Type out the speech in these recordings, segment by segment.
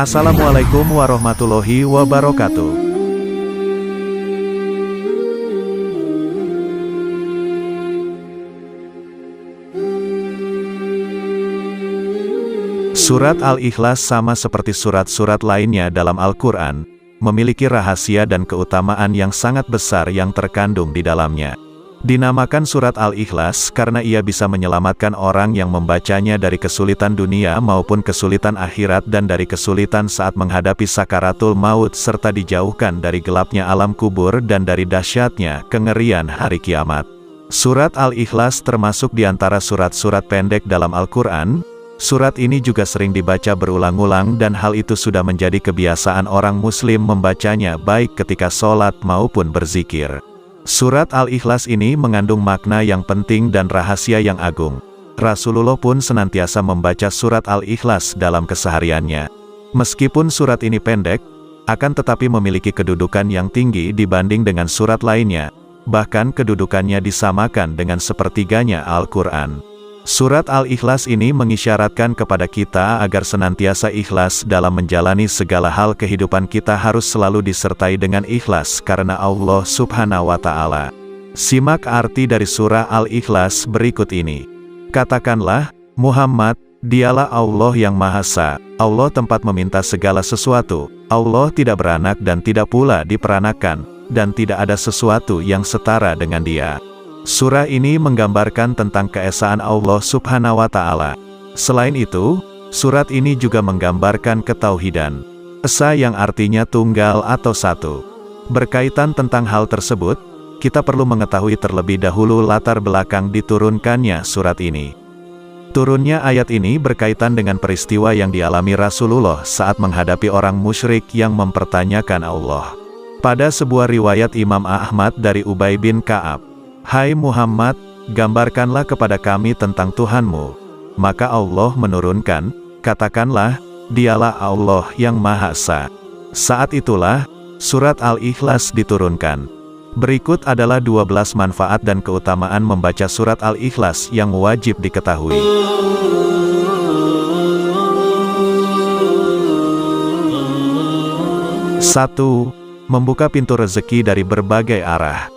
Assalamualaikum warahmatullahi wabarakatuh. Surat Al-Ikhlas sama seperti surat-surat lainnya dalam Al-Quran, memiliki rahasia dan keutamaan yang sangat besar yang terkandung di dalamnya. Dinamakan surat Al-Ikhlas karena ia bisa menyelamatkan orang yang membacanya dari kesulitan dunia maupun kesulitan akhirat dan dari kesulitan saat menghadapi sakaratul maut serta dijauhkan dari gelapnya alam kubur dan dari dahsyatnya kengerian hari kiamat. Surat Al-Ikhlas termasuk di antara surat-surat pendek dalam Al-Quran. Surat ini juga sering dibaca berulang-ulang dan hal itu sudah menjadi kebiasaan orang muslim membacanya baik ketika sholat maupun berzikir. Surat Al-Ikhlas ini mengandung makna yang penting dan rahasia yang agung. Rasulullah pun senantiasa membaca surat Al-Ikhlas dalam kesehariannya. Meskipun surat ini pendek, akan tetapi memiliki kedudukan yang tinggi dibanding dengan surat lainnya. Bahkan kedudukannya disamakan dengan sepertiganya Al-Quran. Surat Al-Ikhlas ini mengisyaratkan kepada kita agar senantiasa ikhlas dalam menjalani segala hal kehidupan kita harus selalu disertai dengan ikhlas karena Allah Subhanahu wa Ta'ala. Simak arti dari surah Al-Ikhlas berikut ini. Katakanlah, Muhammad, dialah Allah yang Maha Esa, Allah tempat meminta segala sesuatu, Allah tidak beranak dan tidak pula diperanakan, dan tidak ada sesuatu yang setara dengan Dia. Surah ini menggambarkan tentang keesaan Allah Subhanahu wa Ta'ala. Selain itu, surat ini juga menggambarkan ketauhidan. Esa yang artinya tunggal atau satu. Berkaitan tentang hal tersebut, kita perlu mengetahui terlebih dahulu latar belakang diturunkannya surat ini. Turunnya ayat ini berkaitan dengan peristiwa yang dialami Rasulullah saat menghadapi orang musyrik yang mempertanyakan Allah. Pada sebuah riwayat Imam Ahmad dari Ubay bin Ka'ab, "Hai Muhammad, gambarkanlah kepada kami tentang Tuhanmu." Maka Allah menurunkan, "Katakanlah, dialah Allah yang Maha Esa." Saat itulah, surat Al-Ikhlas diturunkan. Berikut adalah 12 manfaat dan keutamaan membaca surat Al-Ikhlas yang wajib diketahui. 1. Membuka pintu rezeki dari berbagai arah.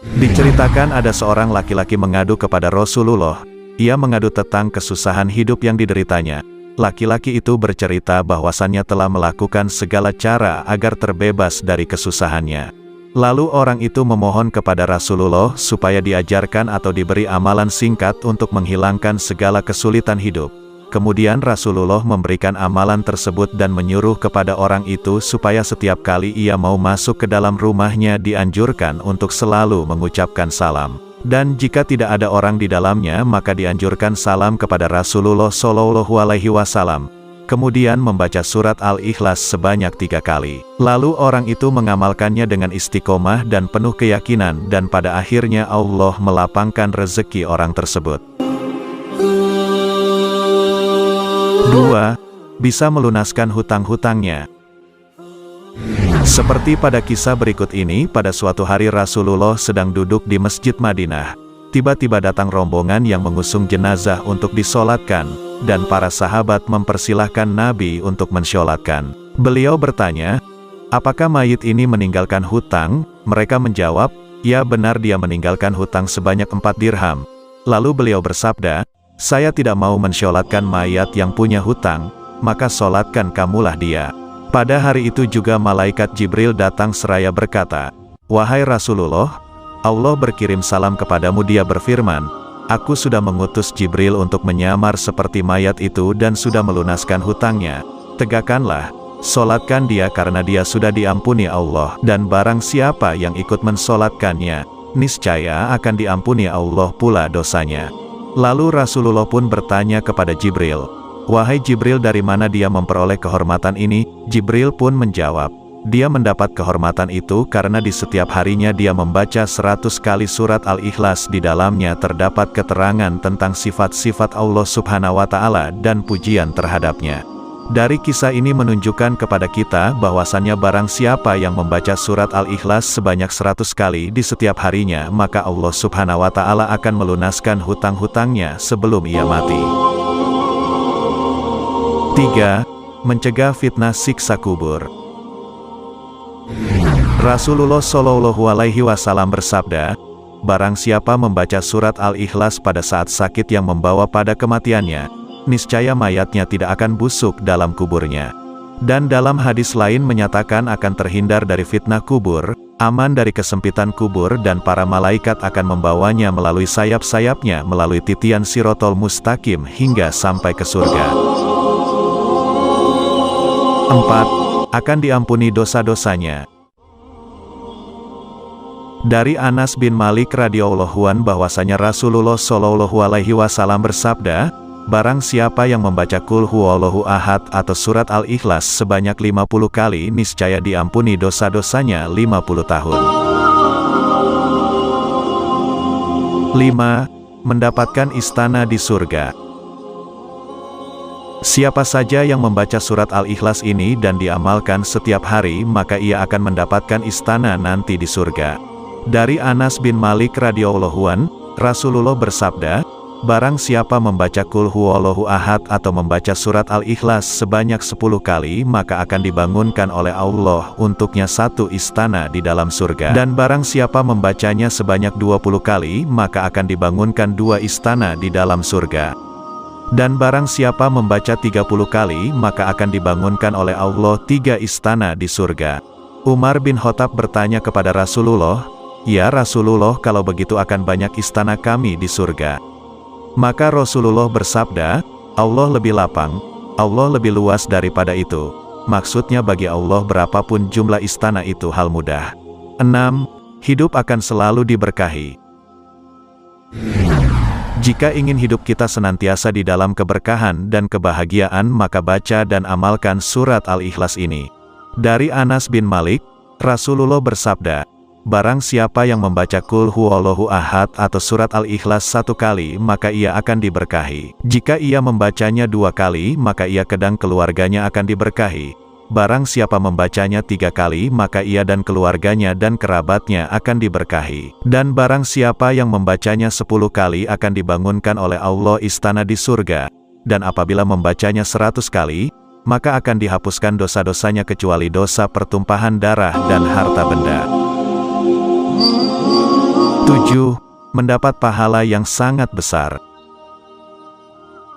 Diceritakan ada seorang laki-laki mengadu kepada Rasulullah. Ia mengadu tentang kesusahan hidup yang dideritanya. Laki-laki itu bercerita bahwasannya telah melakukan segala cara agar terbebas dari kesusahannya. Lalu orang itu memohon kepada Rasulullah supaya diajarkan atau diberi amalan singkat untuk menghilangkan segala kesulitan hidup. Kemudian Rasulullah memberikan amalan tersebut dan menyuruh kepada orang itu supaya setiap kali ia mau masuk ke dalam rumahnya dianjurkan untuk selalu mengucapkan salam. Dan jika tidak ada orang di dalamnya maka dianjurkan salam kepada Rasulullah Shallallahu Alaihi Wasallam. Kemudian membaca surat Al-Ikhlas sebanyak 3 kali. Lalu orang itu mengamalkannya dengan istiqomah dan penuh keyakinan dan pada akhirnya Allah melapangkan rezeki orang tersebut. 2. Bisa melunaskan hutang-hutangnya. Seperti pada kisah berikut ini, pada suatu hari Rasulullah sedang duduk di Masjid Madinah. Tiba-tiba datang rombongan yang mengusung jenazah untuk disolatkan, dan para sahabat mempersilahkan Nabi untuk mensyolatkan. Beliau bertanya, "Apakah mayit ini meninggalkan hutang?" Mereka menjawab, "Ya benar dia meninggalkan hutang sebanyak 4 dirham." Lalu beliau bersabda, "Saya tidak mau mensyolatkan mayat yang punya hutang, maka solatkan kamulah dia." Pada hari itu juga malaikat Jibril datang seraya berkata, "Wahai Rasulullah, Allah berkirim salam kepadamu." Dia berfirman, "Aku sudah mengutus Jibril untuk menyamar seperti mayat itu dan sudah melunaskan hutangnya. Tegakkanlah, solatkan dia karena dia sudah diampuni Allah, dan barang siapa yang ikut mensolatkannya, niscaya akan diampuni Allah pula dosanya." Lalu Rasulullah pun bertanya kepada Jibril, "Wahai Jibril, dari mana dia memperoleh kehormatan ini?" Jibril pun menjawab, "Dia mendapat kehormatan itu karena di setiap harinya dia membaca 100 kali surat Al-Ikhlas. Di dalamnya terdapat keterangan tentang sifat-sifat Allah Subhanahu wa Ta'ala dan pujian terhadapnya." Dari kisah ini menunjukkan kepada kita bahwasannya barang siapa yang membaca surat Al-Ikhlas sebanyak 100 kali di setiap harinya, maka Allah Subhanahu wa Ta'ala akan melunaskan hutang-hutangnya sebelum ia mati. 3. mencegah fitnah siksa kubur. Rasulullah Shallallahu Alaihi Wasallam bersabda, barang siapa membaca surat Al-Ikhlas pada saat sakit yang membawa pada kematiannya, niscaya mayatnya tidak akan busuk dalam kuburnya. Dan dalam hadis lain menyatakan akan terhindar dari fitnah kubur, aman dari kesempitan kubur, dan para malaikat akan membawanya melalui sayap-sayapnya melalui titian Sirotol Mustaqim hingga sampai ke surga. 4. Akan diampuni dosa-dosanya. Dari Anas bin Malik radhiyallahu anhu bahwasanya Rasulullah Shallallahu Alaihi Wasallam bersabda, barang siapa yang membaca Qul Huwallahu Ahad atau surat Al-Ikhlas sebanyak 50 kali, niscaya diampuni dosa-dosanya 50 tahun. 5. Mendapatkan istana di surga. Siapa saja yang membaca surat Al-Ikhlas ini dan diamalkan setiap hari, maka ia akan mendapatkan istana nanti di surga. Dari Anas bin Malik radhiyallahu anhu, Rasulullah bersabda, barang siapa membaca Qul Huwallahu Ahad atau membaca surat Al-Ikhlas sebanyak 10 kali, maka akan dibangunkan oleh Allah untuknya satu istana di dalam surga. Dan barang siapa membacanya sebanyak 20 kali, maka akan dibangunkan 2 istana di dalam surga. Dan barang siapa membaca 30 kali, maka akan dibangunkan oleh Allah 3 istana di surga. Umar bin Khattab bertanya kepada Rasulullah, ya Rasulullah, kalau begitu akan banyak istana kami di surga. Maka Rasulullah bersabda, Allah lebih lapang, Allah lebih luas daripada itu. Maksudnya bagi Allah berapapun jumlah istana itu hal mudah. 6. Hidup akan selalu diberkahi. Jika ingin hidup kita senantiasa di dalam keberkahan dan kebahagiaan, maka baca dan amalkan surat Al-Ikhlas ini. Dari Anas bin Malik, Rasulullah bersabda, barang siapa yang membaca Qul Huwallahu Ahad atau surat Al-Ikhlas 1 kali, maka ia akan diberkahi. Jika ia membacanya 2 kali, maka ia kedang keluarganya akan diberkahi. Barang siapa membacanya 3 kali, maka ia dan keluarganya dan kerabatnya akan diberkahi. Dan barang siapa yang membacanya 10 kali, akan dibangunkan oleh Allah istana di surga. Dan apabila membacanya 100 kali, maka akan dihapuskan dosa-dosanya kecuali dosa pertumpahan darah dan harta benda. 7. Mendapat pahala yang sangat besar.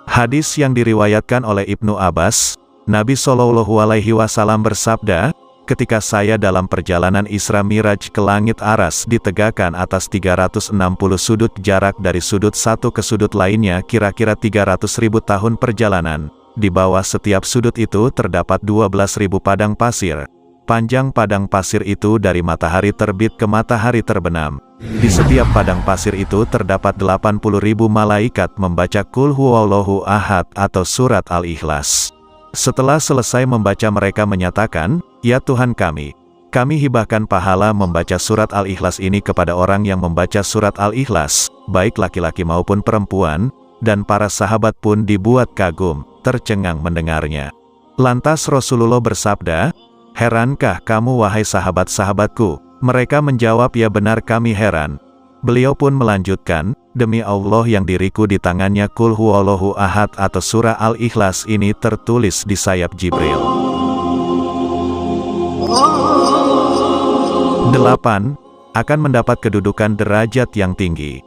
Hadis yang diriwayatkan oleh Ibnu Abbas, Nabi Shallallahu Alaihi Wasallam bersabda, ketika saya dalam perjalanan Isra Miraj ke langit aras ditegakkan atas 360 sudut, jarak dari sudut satu ke sudut lainnya kira-kira 300.000 tahun perjalanan. Di bawah setiap sudut itu terdapat 12.000 padang pasir. Panjang padang pasir itu dari matahari terbit ke matahari terbenam. Di setiap padang pasir itu terdapat 80.000 malaikat membaca Qul Huwallahu Ahad atau surat Al-Ikhlas. Setelah selesai membaca, mereka menyatakan, ya Tuhan kami hibahkan pahala membaca surat Al-Ikhlas ini kepada orang yang membaca surat Al-Ikhlas, baik laki-laki maupun perempuan, dan para sahabat pun dibuat kagum, tercengang mendengarnya. Lantas Rasulullah bersabda, herankah kamu wahai sahabat-sahabatku? Mereka menjawab, ya benar kami heran. Beliau pun melanjutkan, demi Allah yang diriku di tangannya Qul Huwallahu Ahad atau surah Al-Ikhlas ini tertulis di sayap Jibril. 8. Akan mendapat kedudukan derajat yang tinggi.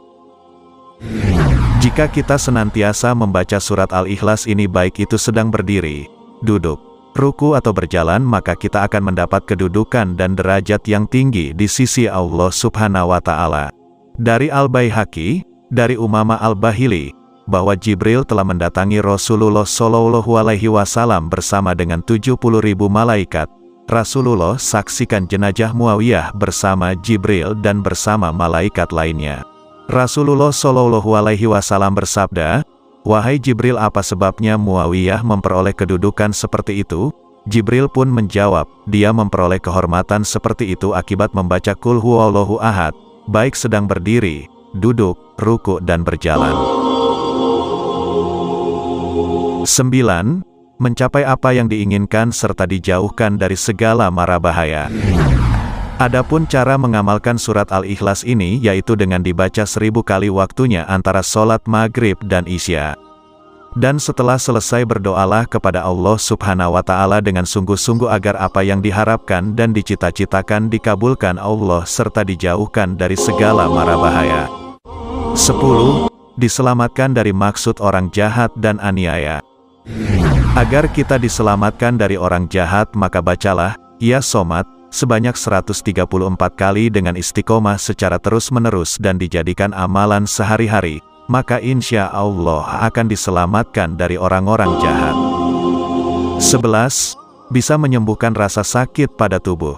Jika kita senantiasa membaca surat Al-Ikhlas ini, baik itu sedang berdiri, duduk, ruku atau berjalan, maka kita akan mendapat kedudukan dan derajat yang tinggi di sisi Allah Subhanahu wa Ta'ala. Dari Al-Baihaqi, dari Umamah Al-Bahili, bahwa Jibril telah mendatangi Rasulullah Shallallahu Alaihi Wasallam bersama dengan 70.000 malaikat. Rasulullah saksikan jenazah Muawiyah bersama Jibril dan bersama malaikat lainnya. Rasulullah Shallallahu Alaihi Wasallam bersabda, wahai Jibril, apa sebabnya Muawiyah memperoleh kedudukan seperti itu? Jibril pun menjawab, dia memperoleh kehormatan seperti itu akibat membaca Qul Huwallahu Ahad, baik sedang berdiri, duduk, ruku dan berjalan. 9. Mencapai apa yang diinginkan serta dijauhkan dari segala mara bahaya. Adapun cara mengamalkan surat Al-Ikhlas ini yaitu dengan dibaca 1000 kali waktunya antara sholat maghrib dan isya. Dan setelah selesai berdoalah kepada Allah Subhanahu wa Ta'ala dengan sungguh-sungguh agar apa yang diharapkan dan dicita-citakan dikabulkan Allah serta dijauhkan dari segala mara bahaya. 10. Diselamatkan dari maksud orang jahat dan aniaya. Agar kita diselamatkan dari orang jahat maka bacalah, ya Somad, sebanyak 134 kali dengan istiqomah secara terus-menerus dan dijadikan amalan sehari-hari. Maka insya Allah akan diselamatkan dari orang-orang jahat. 11. Bisa menyembuhkan rasa sakit pada tubuh.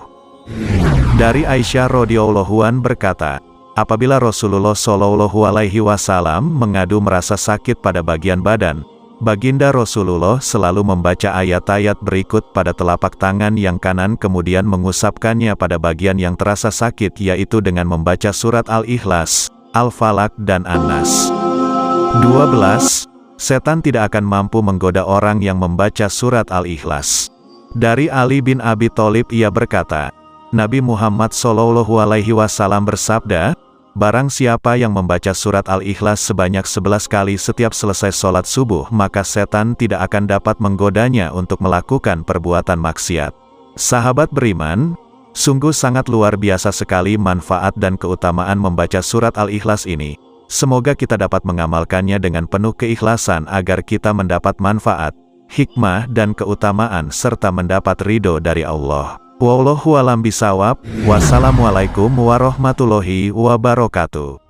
Dari Aisyah radhiyallahu anha berkata, apabila Rasulullah Shallallahu alaihi wasallam mengadu merasa sakit pada bagian badan, Baginda Rasulullah selalu membaca ayat-ayat berikut pada telapak tangan yang kanan kemudian mengusapkannya pada bagian yang terasa sakit yaitu dengan membaca surat Al-Ikhlas, Al-Falaq dan An-Nas. 12. Setan tidak akan mampu menggoda orang yang membaca surat Al-Ikhlas. Dari Ali bin Abi Thalib ia berkata, Nabi Muhammad SAW bersabda, barang siapa yang membaca surat Al-Ikhlas sebanyak 11 kali setiap selesai sholat subuh maka setan tidak akan dapat menggodanya untuk melakukan perbuatan maksiat. Sahabat beriman, sungguh sangat luar biasa sekali manfaat dan keutamaan membaca surat Al-Ikhlas ini. Semoga kita dapat mengamalkannya dengan penuh keikhlasan agar kita mendapat manfaat, hikmah dan keutamaan serta mendapat ridho dari Allah. Wallahu a'lam bishawab. Wassalamualaikum warahmatullahi wabarakatuh.